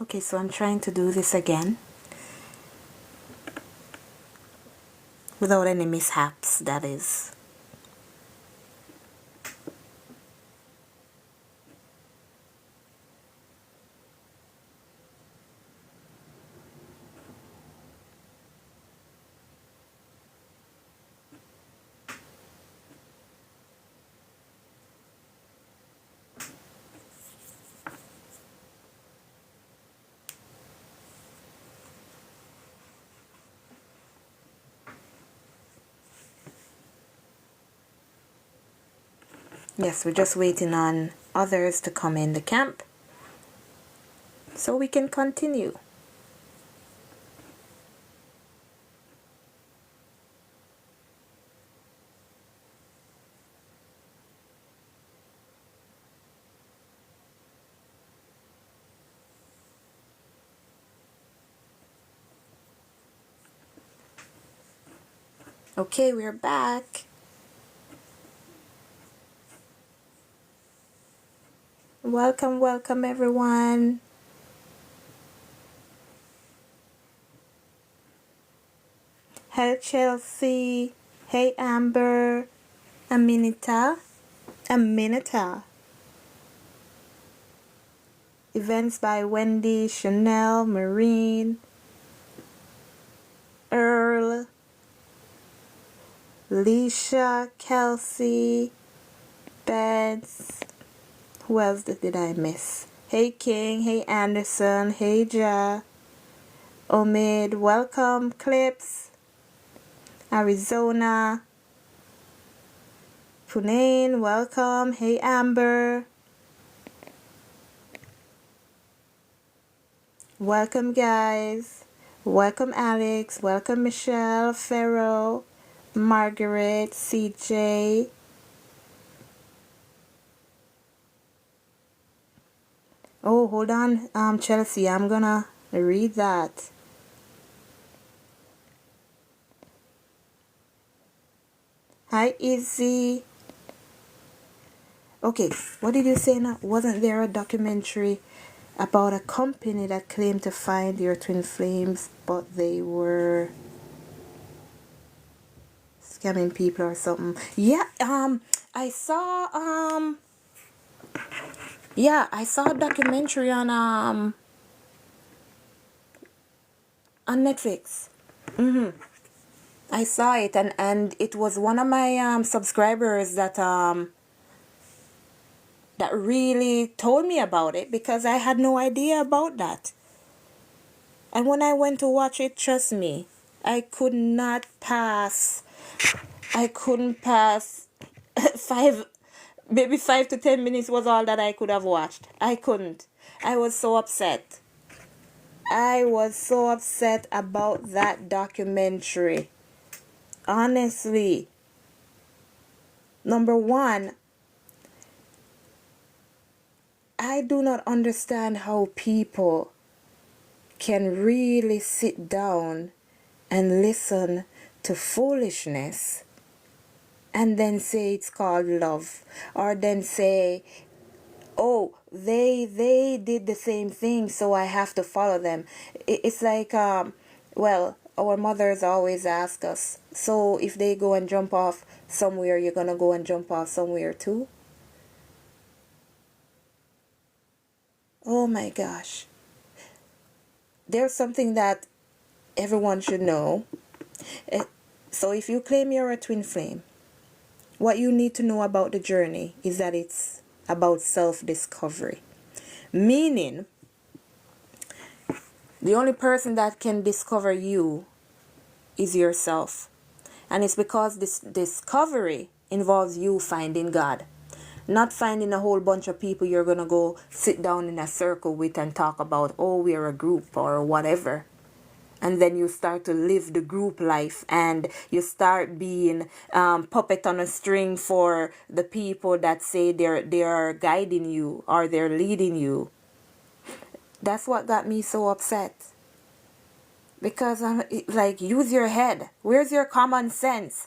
Okay, so I'm trying to do this again without any mishaps, that is. Yes, we're just waiting on others to come in the camp so we can continue. Okay, we're back. Welcome, welcome everyone. Hey Chelsea. Hey Amber. Aminita. Events by Wendy, Chanel, Marine, Earl, Leisha, Kelsey, Beds. Who else did I miss? Hey King, hey Anderson, hey Ja, Omid, welcome, Clips, Arizona, Punain, welcome, hey Amber, welcome guys, welcome Alex, welcome Michelle, Farrow, Margaret, CJ. Oh, hold on, Chelsea, I'm gonna read that. Hi, Izzy. Okay, what did you say now? Wasn't there a documentary about a company that claimed to find your twin flames, but they were scamming people or something? Yeah, I saw, I saw a documentary on Netflix. I saw it, and it was one of my subscribers that really told me about it, because I had no idea about that. And when I went to watch it, trust me, I couldn't pass five, maybe 5 to 10 minutes was all that I could have watched. I couldn't. I was so upset. I was so upset about that documentary. Honestly. Number one, I do not understand how people can really sit down and listen to foolishness and then say it's called love, or then say, oh, they did the same thing, so I have to follow them. It's like, well, our mothers always ask us, so if they go and jump off somewhere, you're gonna go and jump off somewhere too? Oh my gosh. There's something that everyone should know. So if you claim you're a twin flame, what you need to know about the journey is that it's about self-discovery. Meaning, the only person that can discover you is yourself. And it's because this discovery involves you finding God. Not finding a whole bunch of people you're going to go sit down in a circle with and talk about, oh, we're a group or whatever. And then you start to live the group life, and you start being puppet on a string for the people that say they are guiding you or they're leading you. That's what got me so upset. Because I'm like, use your head. Where's your common sense?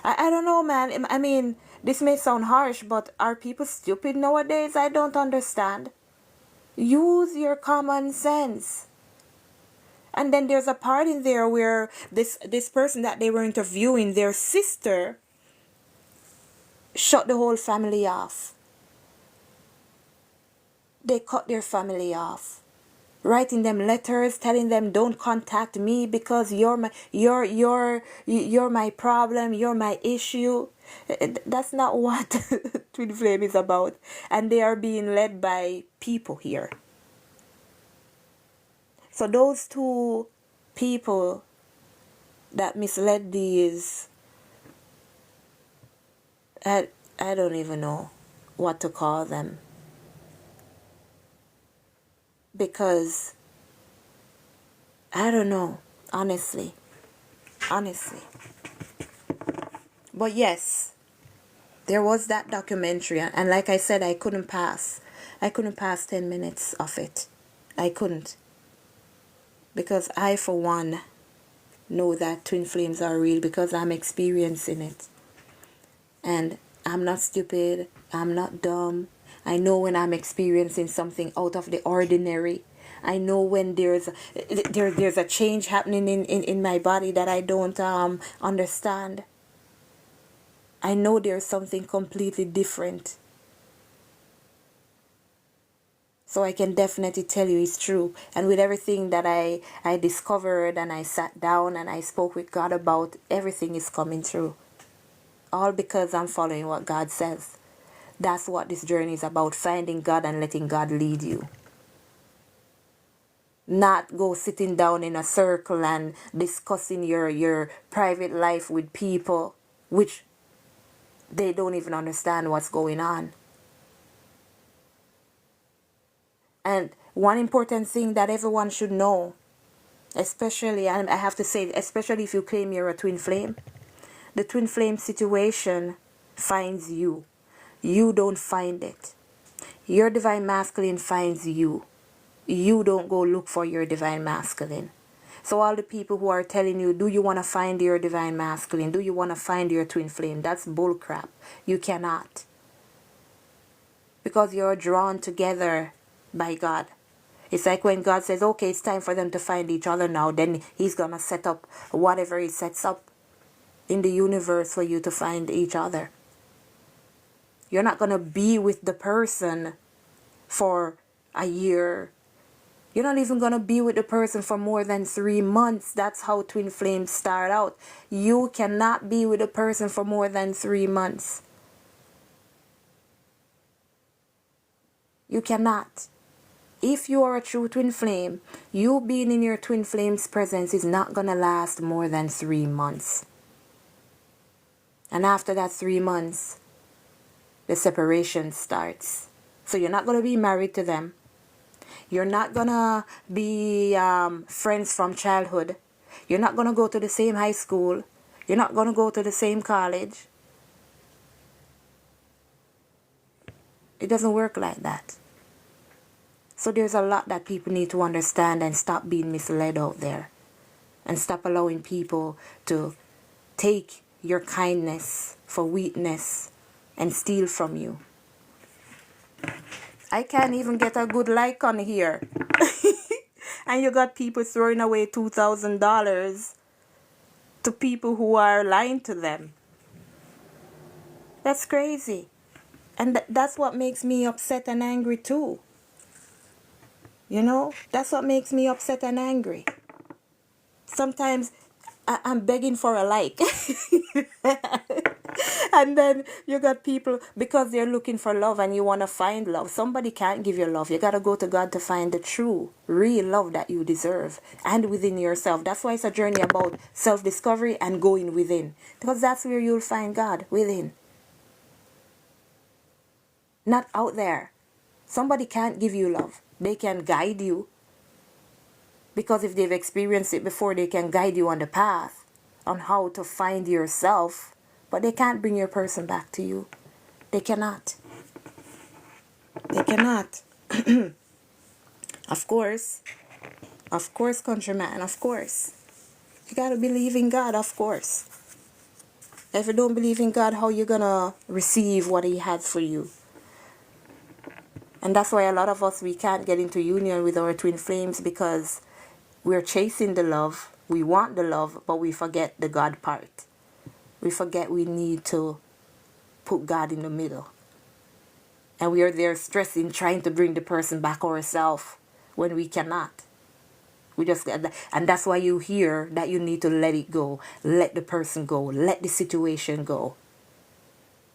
I don't know, man. I mean, this may sound harsh, but are people stupid nowadays? I don't understand. Use your common sense. And then there's a part in there where this person that they were interviewing, their sister, shut the whole family off. They cut their family off, writing them letters telling them don't contact me because you're my problem, you're my issue. That's not what Twin Flame is about. And they are being led by people here. So those two people that misled these, I don't even know what to call them, because I don't know, honestly. But yes, there was that documentary, and like I said, I couldn't pass 10 minutes of it. I couldn't, because I, for one, know that twin flames are real because I'm experiencing it. And I'm not stupid, I'm not dumb. I know when I'm experiencing something out of the ordinary. I know when there's a change happening in my body that I don't understand. I know there's something completely different. So I can definitely tell you it's true. And with everything that I discovered, and I sat down and I spoke with God about, everything is coming true. All because I'm following what God says. That's what this journey is about, finding God and letting God lead you. Not go sitting down in a circle and discussing your private life with people, which they don't even understand what's going on. And one important thing that everyone should know, especially, and I have to say, especially if you claim you're a twin flame, the twin flame situation finds you. You don't find it. Your divine masculine finds you. You don't go look for your divine masculine. So all the people who are telling you, do you want to find your divine masculine? Do you want to find your twin flame? That's bullcrap. You cannot. Because you're drawn together by God. It's like when God says, okay, it's time for them to find each other now, then he's going to set up whatever he sets up in the universe for you to find each other. You're not going to be with the person for a year. You're not even going to be with the person for more than 3 months. That's how twin flames start out. You cannot be with a person for more than 3 months. You cannot. If you are a true twin flame, you being in your twin flame's presence is not going to last more than 3 months. And after that 3 months, the separation starts. So you're not going to be married to them. You're not going to be friends from childhood. You're not going to go to the same high school. You're not going to go to the same college. It doesn't work like that. So there's a lot that people need to understand and stop being misled out there. And stop allowing people to take your kindness for weakness and steal from you. I can't even get a good like on here. And you got people throwing away $2,000 to people who are lying to them. That's crazy. And that's what makes me upset and angry too. You know, that's what makes me upset and angry. Sometimes I'm begging for a like. And then you got people, because they're looking for love and you want to find love. Somebody can't give you love. You got to go to God to find the true, real love that you deserve, and within yourself. That's why it's a journey about self-discovery and going within. Because that's where you'll find God, within. Not out there. Somebody can't give you love. They can guide you. Because if they've experienced it before, they can guide you on the path on how to find yourself. But they can't bring your person back to you. They cannot. They cannot. Of course, countryman, of course. You gotta believe in God, of course. If you don't believe in God, how you gonna receive what he has for you? And that's why a lot of us, we can't get into union with our twin flames, because we're chasing the love. We want the love, but we forget the God part. We forget we need to put God in the middle. And we are there stressing, trying to bring the person back ourselves when we cannot. We just, and that's why you hear that you need to let it go. Let the person go. Let the situation go.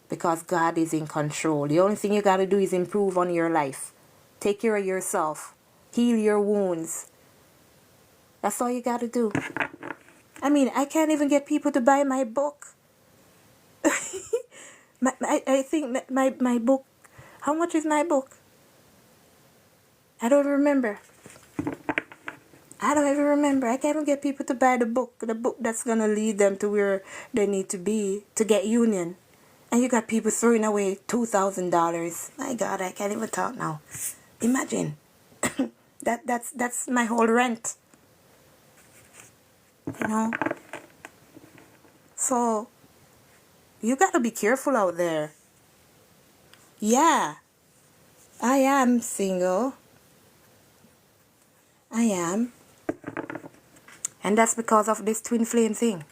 Because God is in control. The only thing you got to do is improve on your life. Take care of yourself. Heal your wounds. That's all you got to do. I mean, I can't even get people to buy my book. I think my book, how much is my book? I don't remember. I don't even remember. I can't even get people to buy the book that's going to lead them to where they need to be to get union. And you got people throwing away $2,000. My God, I can't even talk now. Imagine. That's my whole rent. You know? So, you got to be careful out there. Yeah. I am single. I am. And that's because of this twin flame thing.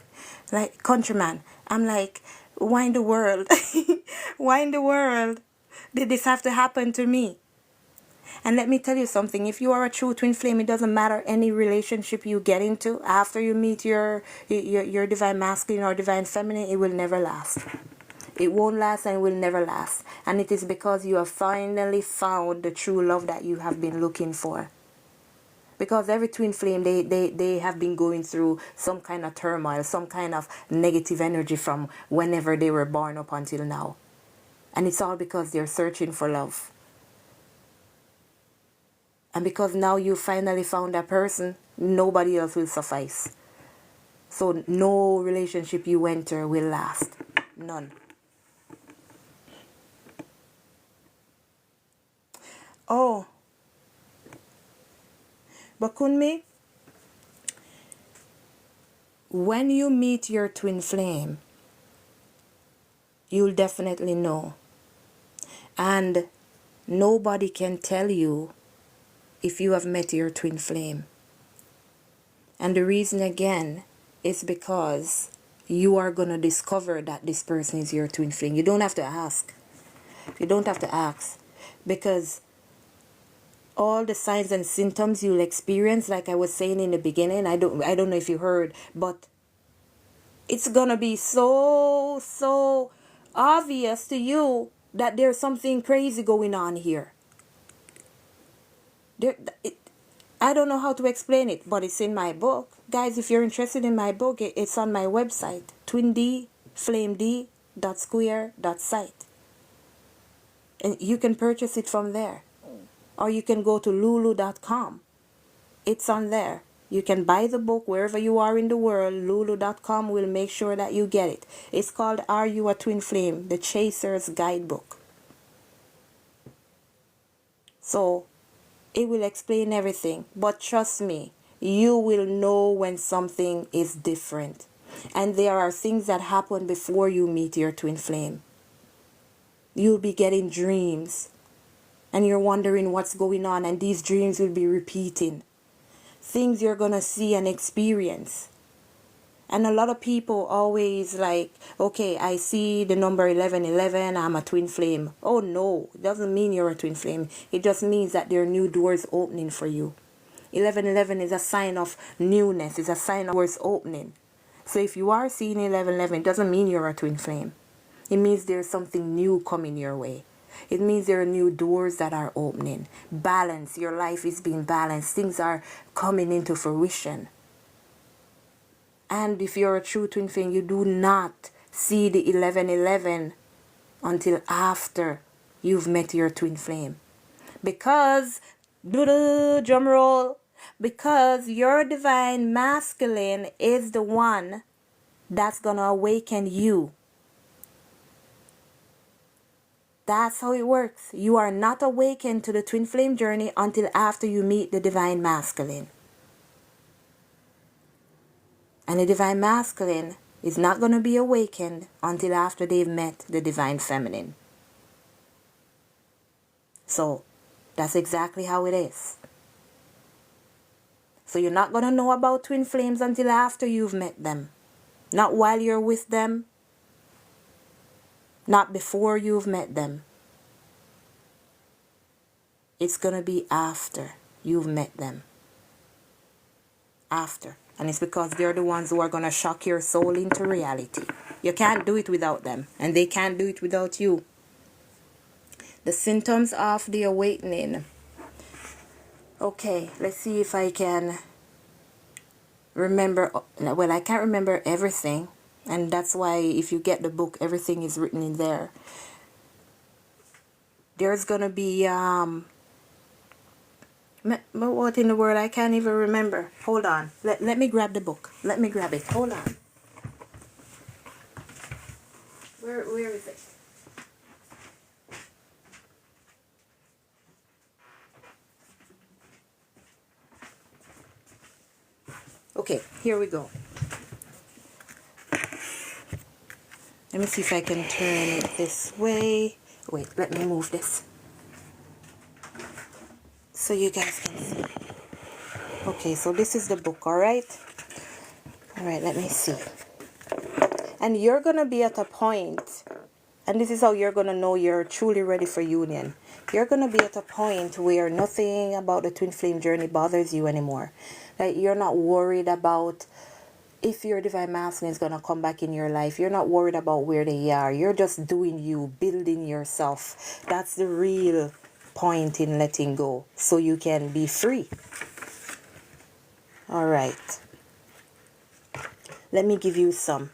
Like, countryman, I'm like, why in the world? Why in the world did this have to happen to me? And let me tell you something. If you are a true twin flame, it doesn't matter any relationship you get into after you meet your divine masculine or divine feminine, it will never last. It won't last and it will never last. And it is because you have finally found the true love that you have been looking for. Because every twin flame, they have been going through some kind of turmoil, some kind of negative energy from whenever they were born up until now. And it's all because they're searching for love. And because now you finally found that person, nobody else will suffice. So no relationship you enter will last. None. Oh. But Kunmi, when you meet your twin flame, you'll definitely know. And nobody can tell you if you have met your twin flame. And the reason again is because you are going to discover that this person is your twin flame. You don't have to ask. You don't have to ask. Because all the signs and symptoms you'll experience, like I was saying in the beginning, I don't know if you heard, but it's gonna be so obvious to you that there's something crazy going on here. I don't know how to explain it, but it's in my book. Guys, if you're interested in my book, it's on my website, twindflamed.square.site. And you can purchase it from there. Or you can go to lulu.com. It's on there. You can buy the book wherever you are in the world. Lulu.com will make sure that you get it. It's called Are You a Twin Flame? The Chaser's Guidebook. So, it will explain everything. But trust me, you will know when something is different. And there are things that happen before you meet your twin flame. You'll be getting dreams. And you're wondering what's going on, and these dreams will be repeating. Things you're going to see and experience. And a lot of people always like, okay, I see the number 1111, I'm a twin flame. Oh no, it doesn't mean you're a twin flame. It just means that there are new doors opening for you. 1111 is a sign of newness. It's a sign of doors opening. So if you are seeing 1111, it doesn't mean you're a twin flame. It means there's something new coming your way. It means there are new doors that are opening. Balance. Your life is being balanced. Things are coming into fruition. And if you're a true twin flame, you do not see the 1111 until after you've met your twin flame. Because, drum roll, because your divine masculine is the one that's going to awaken you. That's how it works. You are not awakened to the twin flame journey until after you meet the divine masculine. And the divine masculine is not going to be awakened until after they've met the divine feminine. So, That's exactly how it is. So you're not going to know about twin flames until after you've met them. Not while you're with them. Not before you've met them. It's going to be after you've met them. After. And it's because they're the ones who are going to shock your soul into reality. You can't do it without them. And they can't do it without you. The symptoms of the awakening. Okay, let's see if I can remember. Well, I can't remember everything. And that's why if you get the book, everything is written in there. There's going to be... what in the world? I can't even remember. Hold on. Let me grab the book. Let me grab it. Hold on. Where is it? Okay, here we go. Let me see if I can turn it this way. Wait, let me move this so you guys can see. Okay, so this is the book, alright? Alright, let me see. And you're going to be at a point, and this is how you're going to know you're truly ready for union. You're going to be at a point where nothing about the twin flame journey bothers you anymore. Like, you're not worried about if your divine masculine is going to come back in your life. You're not worried about where they are. You're just doing you, building yourself. That's the real point in letting go, so you can be free. All right. Let me give you some.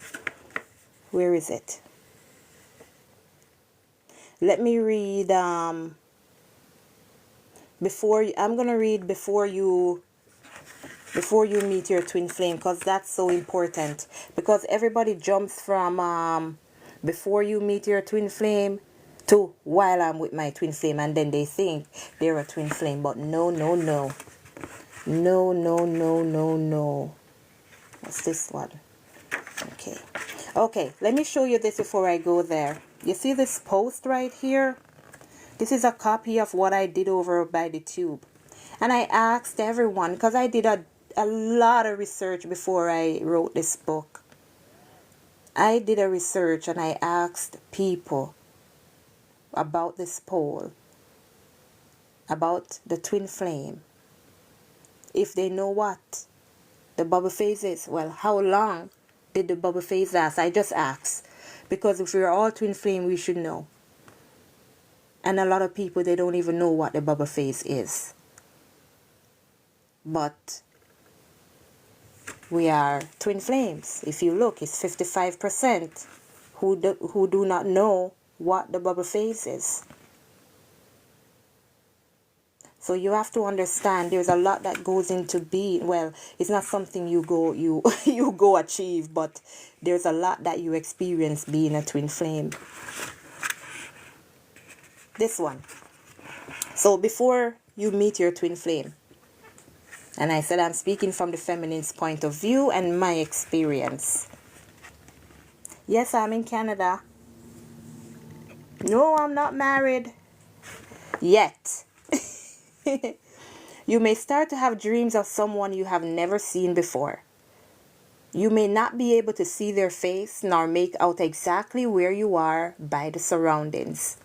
Where is it? Let me read I'm going to read before you meet your twin flame, because that's so important. Because everybody jumps from before you meet your twin flame to while I'm with my twin flame, and then they think they're a twin flame. But no. No. What's this one? Okay, let me show you this before I go there. You see this post right here? This is a copy of what I did over by the tube. And I asked everyone, because I did a lot of research before I wrote this book. I did a research and I asked people about this poll, about the twin flame. If they know what the bubble phase is. Well, how long did the bubble phase last? I just asked. Because if we're all twin flame, we should know. And a lot of people, they don't even know what the bubble phase is. But we are twin flames. If you look, it's 55% who do not know what the bubble phase is. So you have to understand there's a lot that goes into being. Well, it's not something you go achieve, but there's a lot that you experience being a twin flame. This one. So before you meet your twin flame, and I said I'm speaking from the feminine's point of view and my experience. Yes, I'm in Canada. No, I'm not married yet. You may start to have dreams of someone you have never seen before. You may not be able to see their face nor make out exactly where you are by the surroundings.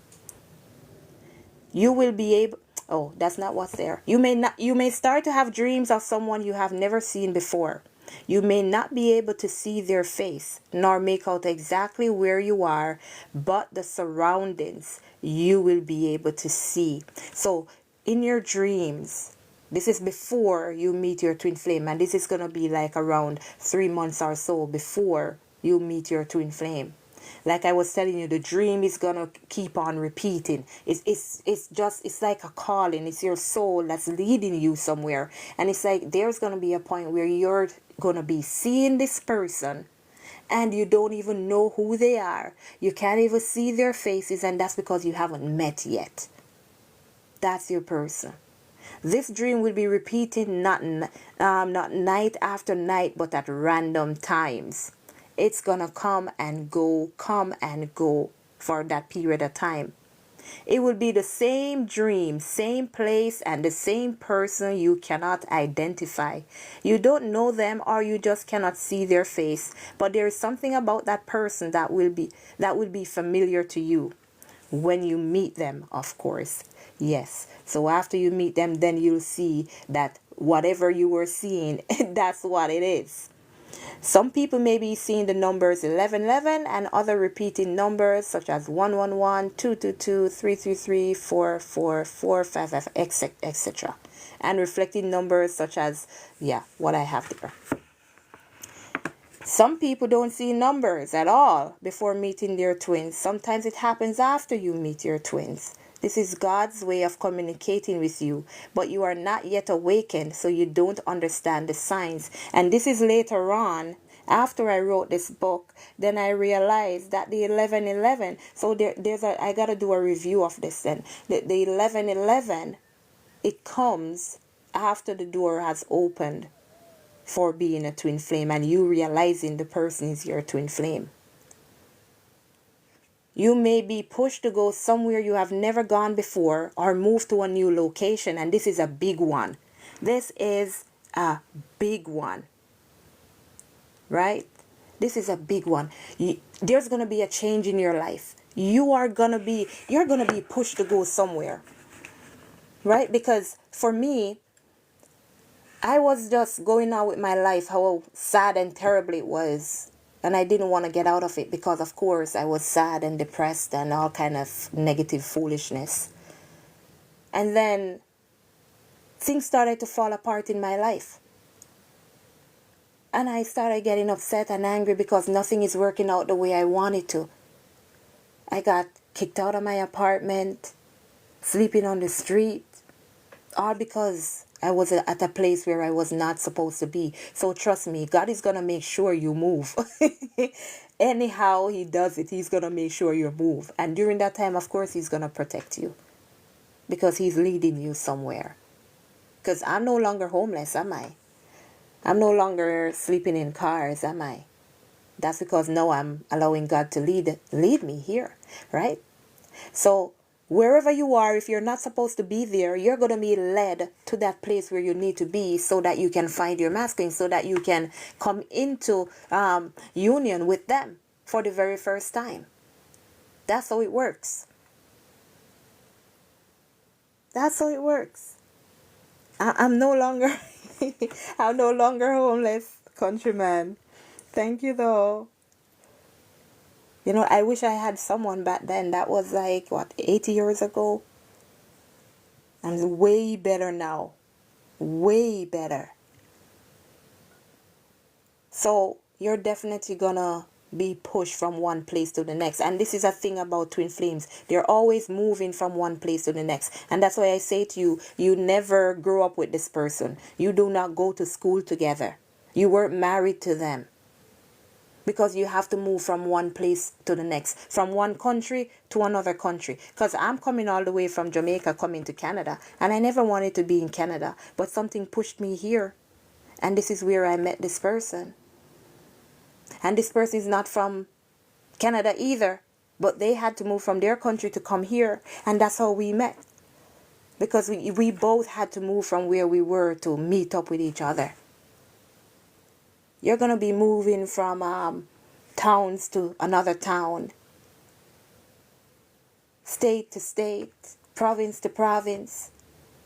You will be able... Oh, that's not what's there. You may start to have dreams of someone you have never seen before. You may not be able to see their face nor make out exactly where you are, but the surroundings you will be able to see. So in your dreams, this is before you meet your twin flame, and this is going to be like around 3 months or so before you meet your twin flame. Like I was telling you, the dream is going to keep on repeating. It's like a calling. It's your soul that's leading you somewhere. And it's like there's going to be a point where you're going to be seeing this person and you don't even know who they are. You can't even see their faces, and that's because you haven't met yet. That's your person. This dream will be repeating not night after night, but at random times. It's gonna come and go for that period of time. It will be the same dream, same place, and the same person you cannot identify. You don't know them, or you just cannot see their face, but there is something about that person that will be familiar to you when you meet them, of course. Yes. So after you meet them, then you'll see that whatever you were seeing, that's what it is. Some people may be seeing the numbers 1111 and other repeating numbers such as 111, 222, 333, 444, 555, etc. And reflecting numbers such as, yeah, what I have there. Some people don't see numbers at all before meeting their twins. Sometimes it happens after you meet your twins. This is God's way of communicating with you, but you are not yet awakened, so you don't understand the signs. And this is later on, after I wrote this book, then I realized that the 1111, so I got to do a review of this then. The 1111, it comes after the door has opened for being a twin flame and you realizing the person is your twin flame. You may be pushed to go somewhere you have never gone before or move to a new location, and this is a big one. This is a big one. Right? This is a big one. There's going to be a change in your life. You're going to be pushed to go somewhere. Right? Because for me, I was just going on with my life, how sad and terrible it was. And I didn't want to get out of it because, of course, I was sad and depressed and all kind of negative foolishness. And then things started to fall apart in my life. And I started getting upset and angry because nothing is working out the way I wanted to. I got kicked out of my apartment, sleeping on the street, all because I was at a place where I was not supposed to be. So trust me, God is going to make sure you move. Anyhow he does it, he's going to make sure you move. And during that time, of course, he's going to protect you. Because he's leading you somewhere. Because I'm no longer homeless, am I? I'm no longer sleeping in cars, am I? That's because now I'm allowing God to lead me here, right? So wherever you are, if you're not supposed to be there, you're going to be led to that place where you need to be so that you can find your masculine, so that you can come into union with them for the very first time. That's how it works. That's how it works. I'm no longer I'm no longer homeless, countryman. Thank you though. You know, I wish I had someone back then. That was like, what, 80 years ago? I'm way better now. Way better. So you're definitely gonna be pushed from one place to the next. And this is a thing about twin flames. They're always moving from one place to the next. And that's why I say to you, you never grow up with this person. You do not go to school together. You weren't married to them. Because you have to move from one place to the next, from one country to another country. Because I'm coming all the way from Jamaica, coming to Canada, and I never wanted to be in Canada, but something pushed me here, and this is where I met this person. And this person is not from Canada either, but they had to move from their country to come here, and that's how we met. Because we both had to move from where we were to meet up with each other. You're going to be moving from towns to another town, state to state, province to province.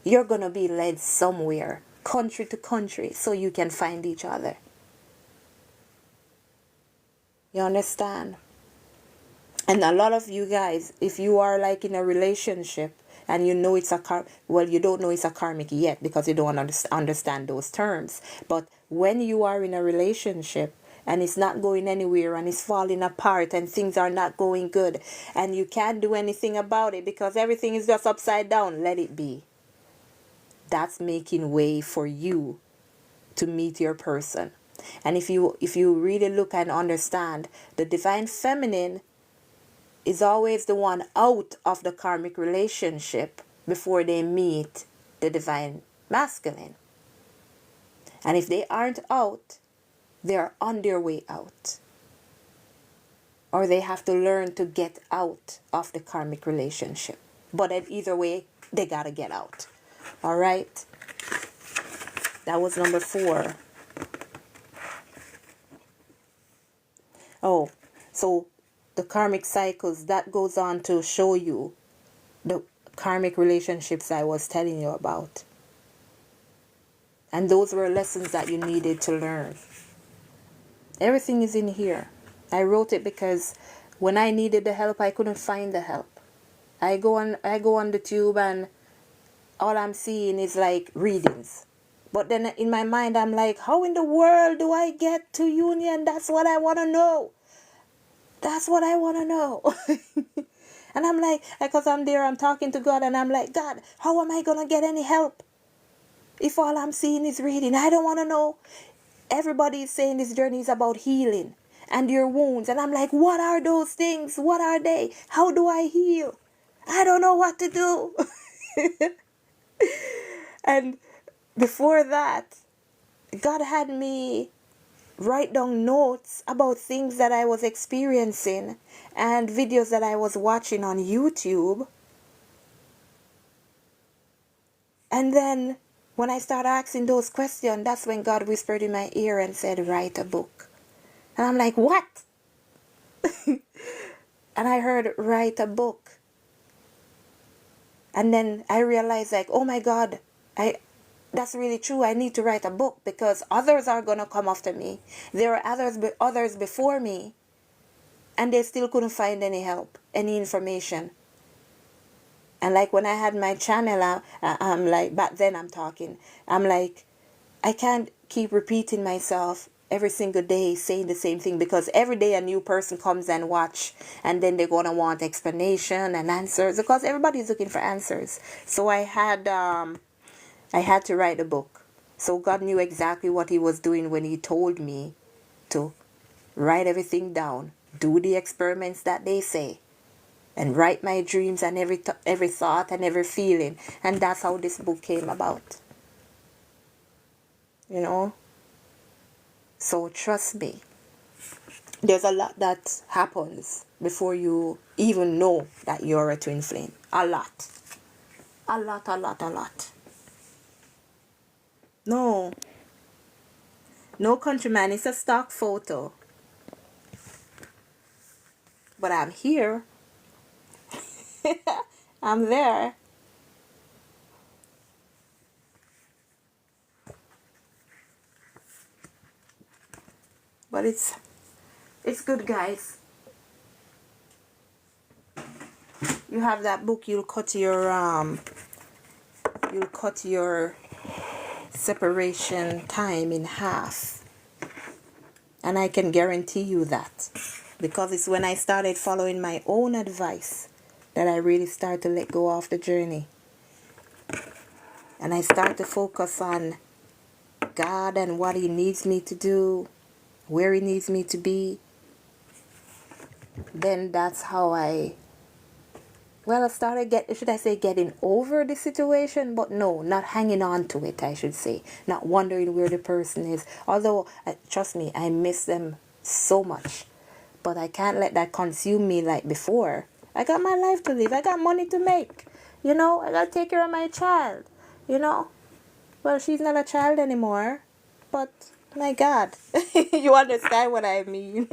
You're going to be led somewhere, country to country, so you can find each other. You understand? And a lot of you guys, if you are like in a relationship and you know it's you don't know it's a karmic yet because you don't understand those terms. But when you are in a relationship and it's not going anywhere and it's falling apart and things are not going good and you can't do anything about it because everything is just upside down, let it be. That's making way for you to meet your person. And if you really look and understand, the divine feminine is always the one out of the karmic relationship before they meet the divine masculine. And if they aren't out, they are on their way out. Or they have to learn to get out of the karmic relationship. But then either way, they gotta get out. All right. That was number 4. Oh, so the karmic cycles, that goes on to show you the karmic relationships I was telling you about. And those were lessons that you needed to learn. Everything is in here. I wrote it because when I needed the help, I couldn't find the help. I go on the tube and all I'm seeing is like readings. But then in my mind, I'm like, how in the world do I get to union? That's what I want to know. That's what I want to know. And I'm like, because I'm there, I'm talking to God, and I'm like, God, how am I going to get any help if all I'm seeing is reading? I don't want to know. Everybody is saying this journey is about healing and your wounds. And I'm like, what are those things? What are they? How do I heal? I don't know what to do. And before that, God had me write down notes about things that I was experiencing and videos that I was watching on YouTube. And then when I started asking those questions, that's when God whispered in my ear and said, write a book. And I'm like, what? And I heard, write a book. And then I realized, like, oh my God, that's really true. I need to write a book because others are going to come after me. There are others before me, and they still couldn't find any help, any information. And like when I had my channel, I'm like, back then I'm like, I can't keep repeating myself every single day saying the same thing, because every day a new person comes and watch, and then they're going to want explanation and answers because everybody's looking for answers. So I had to write a book. So God knew exactly what he was doing when he told me to write everything down, do the experiments that they say, and write my dreams and every thought and every feeling. And that's how this book came about. You know? So trust me, there's a lot that happens before you even know that you're a twin flame. A lot. A lot, a lot, a lot. No, countryman, it's a stock photo. But I'm here. I'm there. But it's good, guys. You have that book, you'll cut your separation time in half. And I can guarantee you that, because it's when I started following my own advice that I really start to let go of the journey. And I start to focus on God and what he needs me to do, where he needs me to be. Then that's how I started getting over the situation, but no, not hanging on to it, I should say. Not wondering where the person is. Although, trust me, I miss them so much. But I can't let that consume me like before. I got my life to live. I got money to make. You know, I got to take care of my child. You know. Well, she's not a child anymore. But, my God. You understand what I mean.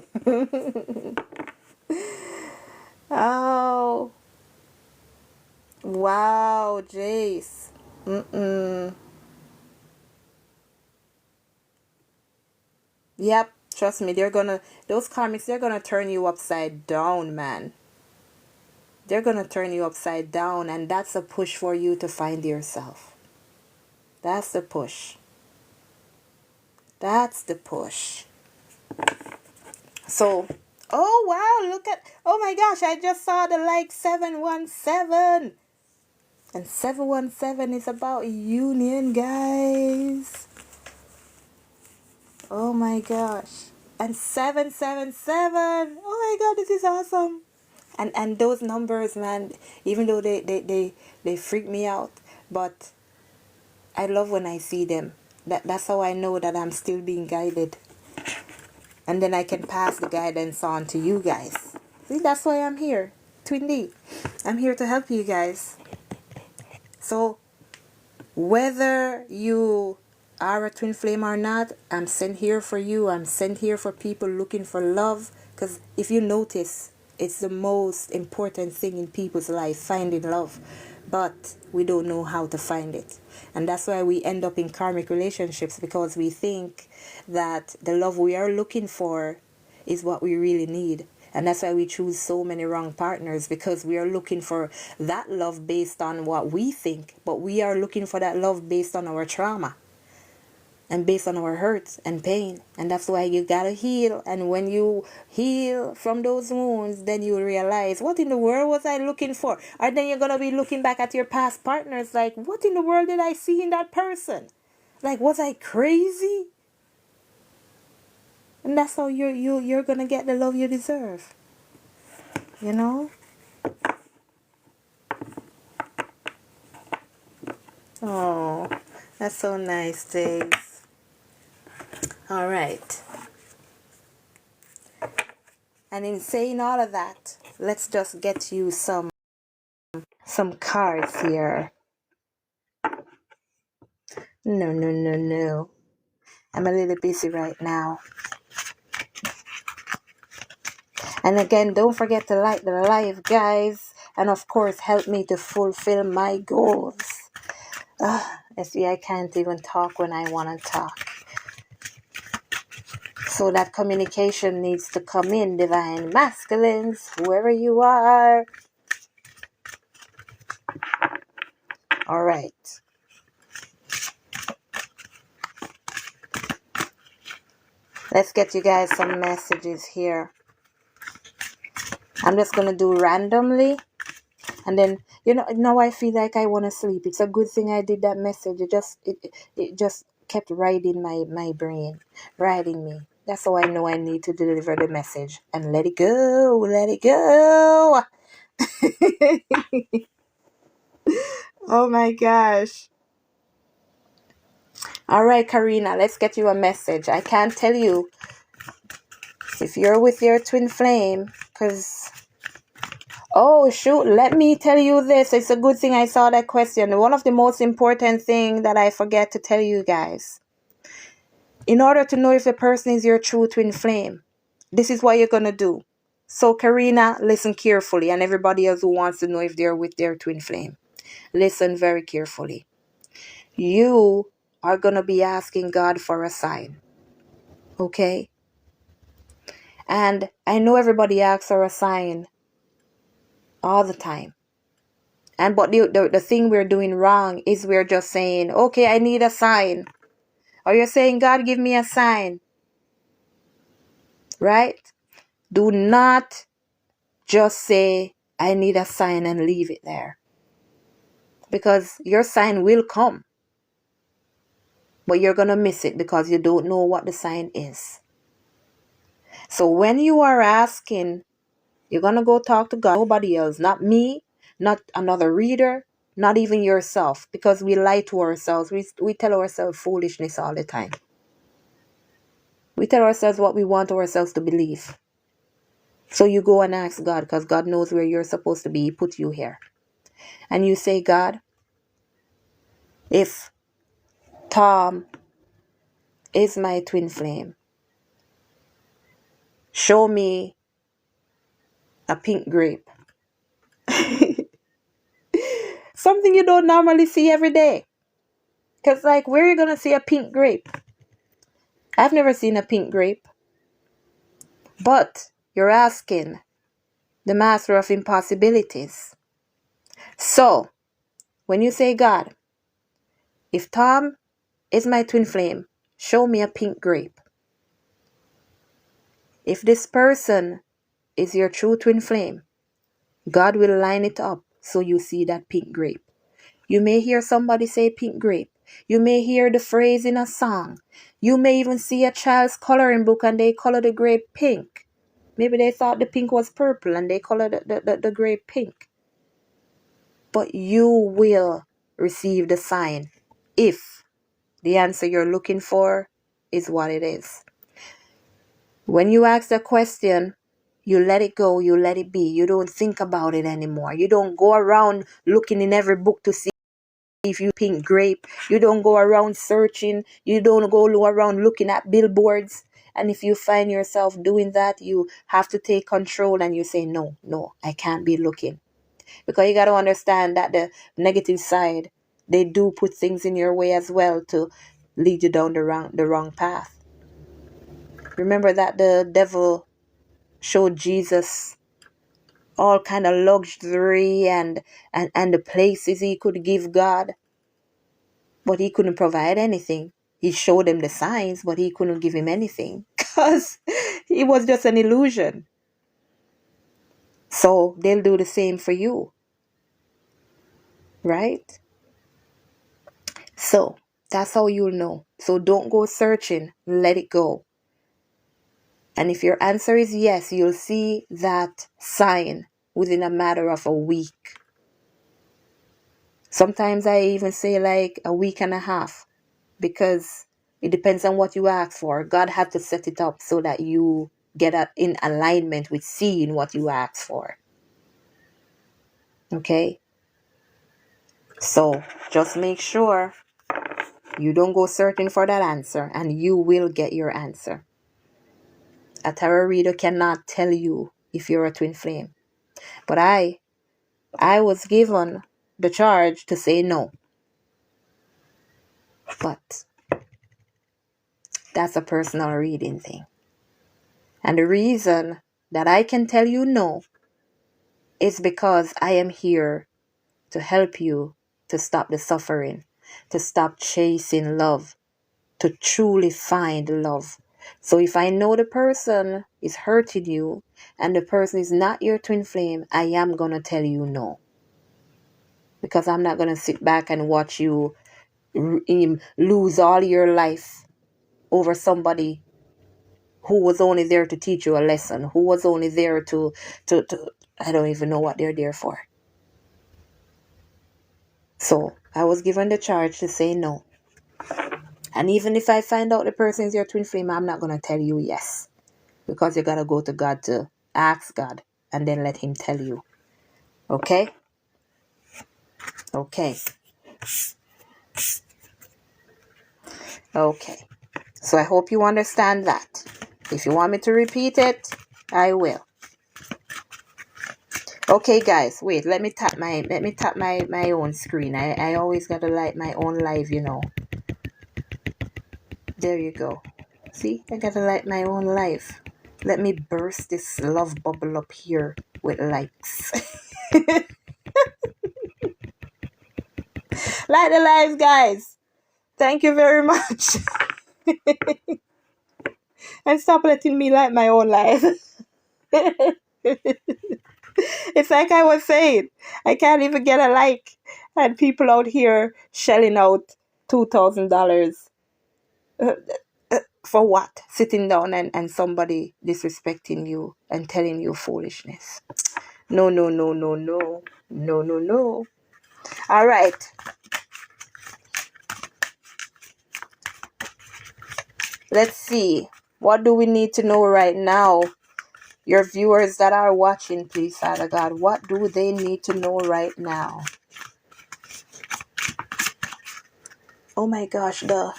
Oh. Wow, Jace. Yep, trust me, those karmics, they're gonna turn you upside down, man. They're gonna turn you upside down, and that's a push for you to find yourself. That's the push. That's the push. So, oh wow, oh my gosh, I just saw the 717. And 717 is about union, guys. Oh my gosh. And 777. Oh my God, this is awesome. And those numbers, man, even though they freak me out, but I love when I see them. That's how I know that I'm still being guided. And then I can pass the guidance on to you guys. See, that's why I'm here. Twin D. I'm here to help you guys. So, whether you are a twin flame or not, I'm sent here for you. I'm sent here for people looking for love. Because if you notice, it's the most important thing in people's life, finding love. But we don't know how to find it. And that's why we end up in karmic relationships, because we think that the love we are looking for is what we really need. And that's why we choose so many wrong partners, because we are looking for that love based on what we think, but we are looking for that love based on our trauma and based on our hurts and pain. And that's why you gotta heal. And when you heal from those wounds, then you realize, what in the world was I looking for? Or then you're gonna be looking back at your past partners like, what in the world did I see in that person? Like, was I crazy? And that's how you're gonna get the love you deserve. You know? Oh, that's so nice, Days. All right. And in saying all of that, let's just get you some cards here. No. I'm a little busy right now. And again, don't forget to like the live, guys. And of course, help me to fulfill my goals. See, I can't even talk when I want to talk. So that communication needs to come in, divine masculines, whoever you are. All right. Let's get you guys some messages here. I'm just going to do randomly. And then, now I feel like I want to sleep. It's a good thing I did that message. It just kept riding my brain, riding me. That's how I know I need to deliver the message. And let it go, let it go. Oh my gosh. All right, Karina, let's get you a message. I can't tell you if you're with your twin flame, because... Oh, shoot, let me tell you this. It's a good thing I saw that question. One of the most important things that I forget to tell you guys. In order to know if the person is your true twin flame, this is what you're going to do. So, Karina, listen carefully. And everybody else who wants to know if they're with their twin flame, listen very carefully. You are going to be asking God for a sign. Okay? And I know everybody asks for a sign all the time. But the thing we're doing wrong is we're just saying, okay, I need a sign. Or you're saying, God, give me a sign. Right? Do not just say, I need a sign and leave it there. Because your sign will come. But you're going to miss it because you don't know what the sign is. So when you are asking, you're going to go talk to God, nobody else, not me, not another reader, not even yourself, because we lie to ourselves. We tell ourselves foolishness all the time. We tell ourselves what we want ourselves to believe. So you go and ask God, because God knows where you're supposed to be. He put you here. And you say, God, if Tom is my twin flame, show me a pink grape. Something you don't normally see every day. Because where are you going to see a pink grape? I've never seen a pink grape. But you're asking the master of impossibilities. So, when you say, God, if Tom is my twin flame, show me a pink grape. If this person is your true twin flame, God will line it up so you see that pink grape. You may hear somebody say pink grape. You may hear the phrase in a song. You may even see a child's coloring book and they color the grape pink. Maybe they thought the pink was purple and they colored the grape pink. But you will receive the sign if the answer you're looking for is what it is. When you ask the question, You let it go. You let it be. You don't think about it anymore. You don't go around looking in every book to see if you pink grape. You don't go around searching. You don't go around looking at billboards. And if you find yourself doing that, you have to take control and you say, no, I can't be looking. Because you got to understand that the negative side, they do put things in your way as well to lead you down the wrong path. Remember that the devil showed Jesus all kind of luxury and the places he could give God, but he couldn't provide anything. He showed him the signs, but he couldn't give him anything because it was just an illusion. So they'll do the same for you, right? So that's how you'll know. So don't go searching, let it go. And if your answer is yes, you'll see that sign within a matter of a week. Sometimes I even say like a week and a half, because it depends on what you ask for. God had to set it up so that you get in alignment with seeing what you ask for. Okay? So just make sure you don't go searching for that answer, and you will get your answer. A tarot reader cannot tell you if you're a twin flame. But I was given the charge to say no. But that's a personal reading thing. And the reason that I can tell you no is because I am here to help you to stop the suffering, to stop chasing love, to truly find love. So if I know the person is hurting you and the person is not your twin flame, I am going to tell you no. Because I'm not going to sit back and watch you lose all your life over somebody who was only there to teach you a lesson, who was only there to I don't even know what they're there for. So I was given the charge to say no. And even if I find out the person is your twin flame, I'm not going to tell you yes. Because you got to go to God to ask God and then let him tell you. Okay? Okay. Okay. So I hope you understand that. If you want me to repeat it, I will. Okay, guys, wait, let me tap my own screen. I always gotta light my own live, you know. There you go. See, I gotta light my own live. Let me burst this love bubble up here with likes. Light the lives, guys. Thank you very much. And stop letting me light my own life. It's like I was saying, I can't even get a like. And people out here shelling out $2,000 for what? Sitting down and somebody disrespecting you and telling you foolishness. No. All right. Let's see. What do we need to know right now? Your viewers that are watching, please, Father God, what do they need to know right now? Oh my gosh, the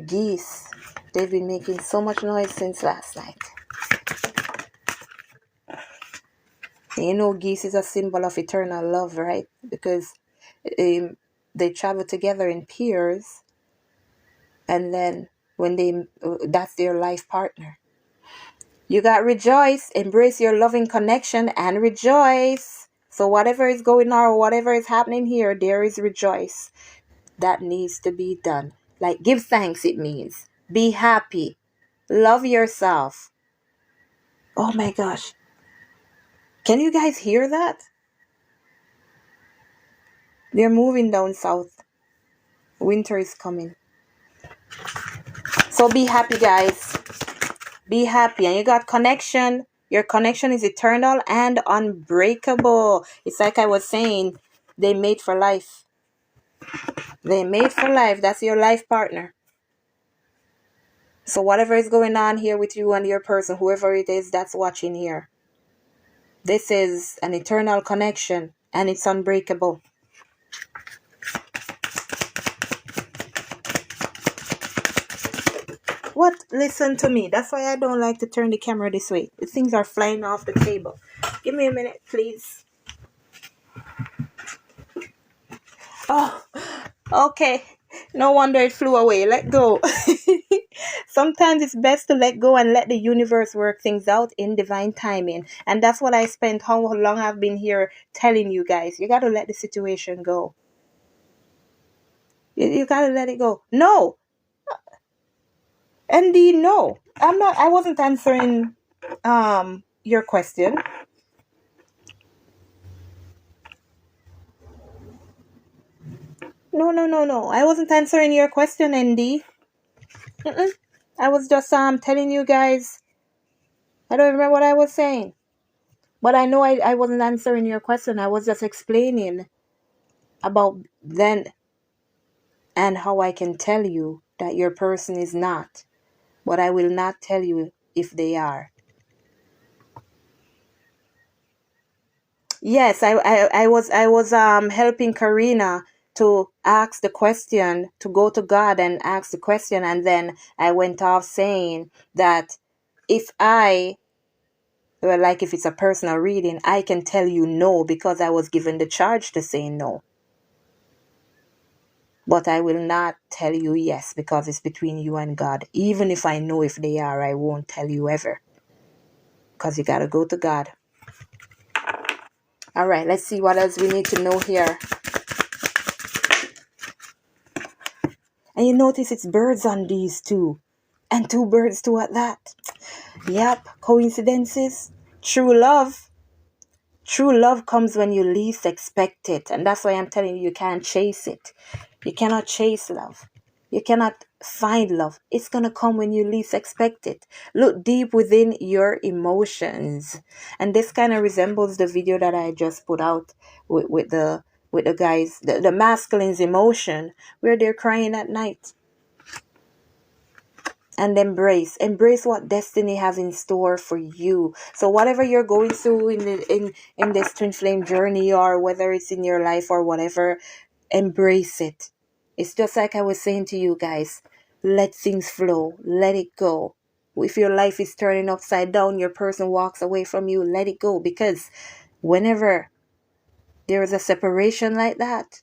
geese. They've been making so much noise since last night. You know, geese is a symbol of eternal love, right? Because they travel together in pairs, and then when that's their life partner. You got rejoice, embrace your loving connection and rejoice. So whatever is going on or whatever is happening here, there is rejoice. That needs to be done. Like give thanks, it means. Be happy. Love yourself. Oh my gosh. Can you guys hear that? They're moving down south. Winter is coming. So be happy, guys. Be happy. And you got connection. Your connection is eternal and unbreakable. It's like I was saying, they made for life. They made for life. That's your life partner. So whatever is going on here with you and your person, whoever it is that's watching here, this is an eternal connection and it's unbreakable. What? Listen to me. That's why I don't like to turn the camera this way. The things are flying off the table. Give me a minute, please. Oh, okay. No wonder it flew away. Let go. Sometimes it's best to let go and let the universe work things out in divine timing. And that's what I spent how long I've been here telling you guys. You got to let the situation go. You got to let it go. No. Indeed, no. I wasn't answering your question. No. I wasn't answering your question, ND. I was just telling you guys. I don't remember what I was saying. But I know I wasn't answering your question. I was just explaining about then and how I can tell you that your person is not. But I will not tell you if they are. Yes, I was helping Karina to ask the question, to go to God and ask the question, and then I went off saying that if like if it's a personal reading, I can tell you no because I was given the charge to say no. But I will not tell you yes because it's between you and God. Even if I know if they are, I won't tell you ever. Because you got to go to God. All right, let's see what else we need to know here. And you notice it's birds on these two. And two birds too at that. Yep, coincidences. True love. True love comes when you least expect it. And that's why I'm telling you can't chase it. You cannot chase love. You cannot find love. It's going to come when you least expect it. Look deep within your emotions. And this kind of resembles the video that I just put out with the guys, the masculine's emotion, where they're crying at night. And embrace what destiny has in store for you. So whatever you're going through in this twin flame journey, or whether it's in your life or whatever, embrace it. It's just like I was saying to you guys, let things flow, let it go. If your life is turning upside down, your person walks away from you, let it go. Because whenever there is a separation like that,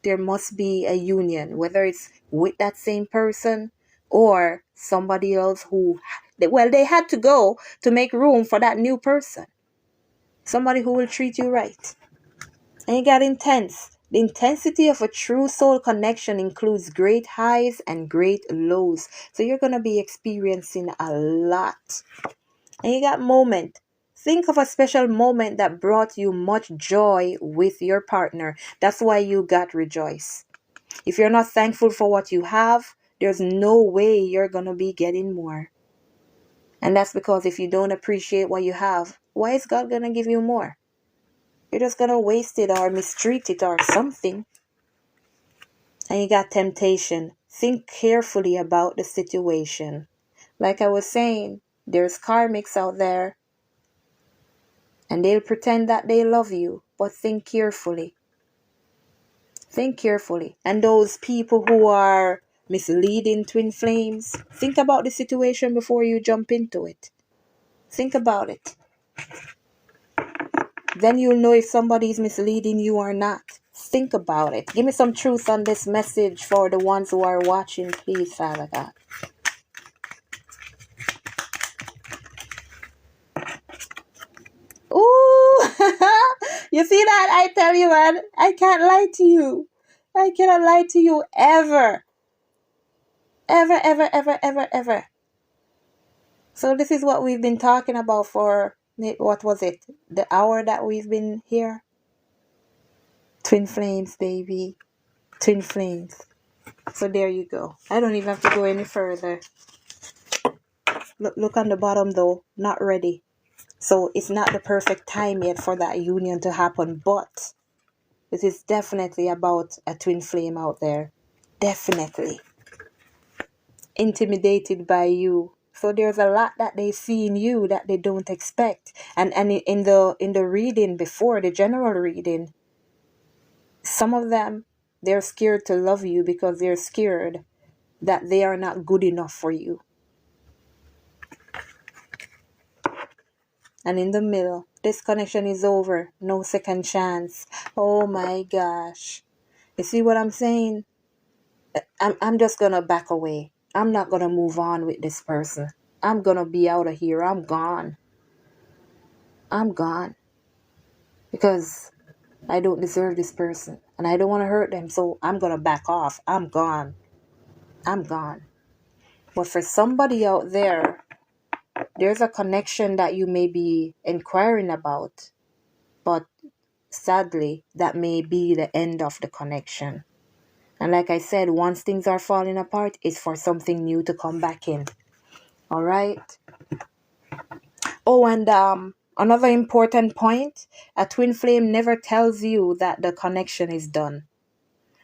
there must be a union, whether it's with that same person or somebody else who, well, they had to go to make room for that new person. Somebody who will treat you right. And it got intense. The intensity of a true soul connection includes great highs and great lows. So you're going to be experiencing a lot. And you got moment. Think of a special moment that brought you much joy with your partner. That's why you got rejoice. If you're not thankful for what you have, there's no way you're going to be getting more. And that's because if you don't appreciate what you have, why is God going to give you more? You're just going to waste it or mistreat it or something. And you got temptation. Think carefully about the situation. Like I was saying, there's karmics out there. And they'll pretend that they love you. But think carefully. Think carefully. And those people who are misleading twin flames, think about the situation before you jump into it. Think about it. Then you'll know if somebody is misleading you or not. Think about it. Give me some truth on this message for the ones who are watching, please, Father God. Ooh, you see that? I tell you, man, I can't lie to you. I cannot lie to you ever. Ever, ever, ever, ever, ever. So this is what we've been talking about for, what was it? The hour that we've been here? Twin flames, baby. Twin flames. So there you go. I don't even have to go any further. Look on the bottom though. Not ready. So it's not the perfect time yet for that union to happen. But it is definitely about a twin flame out there. Definitely. intimidated by you. So there's a lot that they see in you that they don't expect. And in the reading before, the general reading, some of them, they're scared to love you because they're scared that they are not good enough for you. And in the middle, this connection is over. No second chance. Oh my gosh. You see what I'm saying? I'm just gonna back away. I'm not gonna move on with this person. I'm gonna be out of here. I'm gone. I'm gone. Because I don't deserve this person. And I don't want to hurt them. So I'm gonna back off. I'm gone. I'm gone. But for somebody out there, there's a connection that you may be inquiring about. But sadly, that may be the end of the connection. And like I said, once things are falling apart, it's for something new to come back in. All right. Oh, and another important point, a twin flame never tells you that the connection is done.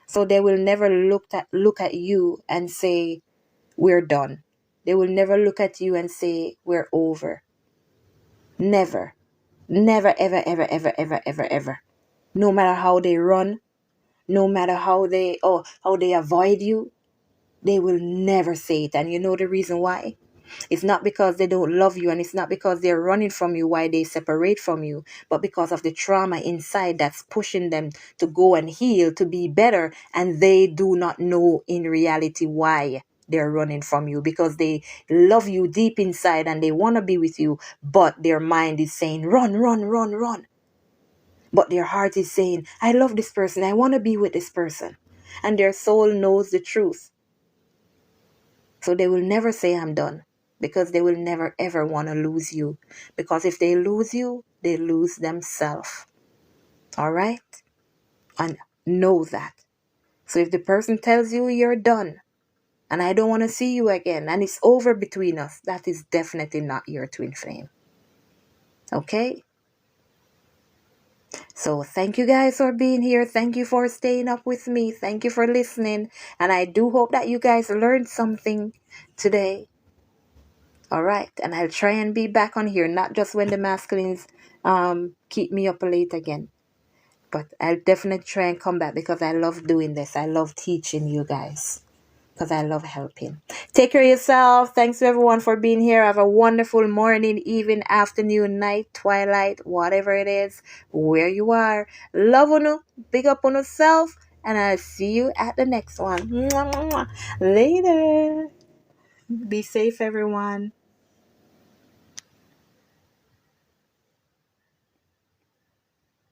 So they will never look at you and say, we're done. They will never look at you and say, we're over. Never. Never, ever, ever, ever, ever, ever, ever. No matter how they run, no matter how they avoid you, they will never say it. And you know the reason why? It's not because they don't love you, and it's not because they're running from you why they separate from you, but because of the trauma inside that's pushing them to go and heal, to be better, and they do not know in reality why they're running from you, because they love you deep inside and they want to be with you, but their mind is saying, run, run, run, run. But their heart is saying, I love this person, I want to be with this person. And their soul knows the truth. So they will never say I'm done, because they will never ever want to lose you. Because if they lose you, they lose themselves. All right? And know that. So if the person tells you you're done and I don't want to see you again and it's over between us, that is definitely not your twin flame. Okay? So thank you guys for being here. Thank you for staying up with me. Thank you for listening. And I do hope that you guys learned something today. All right. And I'll try and be back on here, not just when the masculines keep me up late again. But I'll definitely try and come back because I love doing this. I love teaching you guys because I love helping. Take care of yourself. Thanks to everyone for being here. Have a wonderful morning, evening, afternoon, night, twilight, whatever it is, where you are. Love on you. Big up on yourself. And I'll see you at the next one. Later. Be safe, everyone.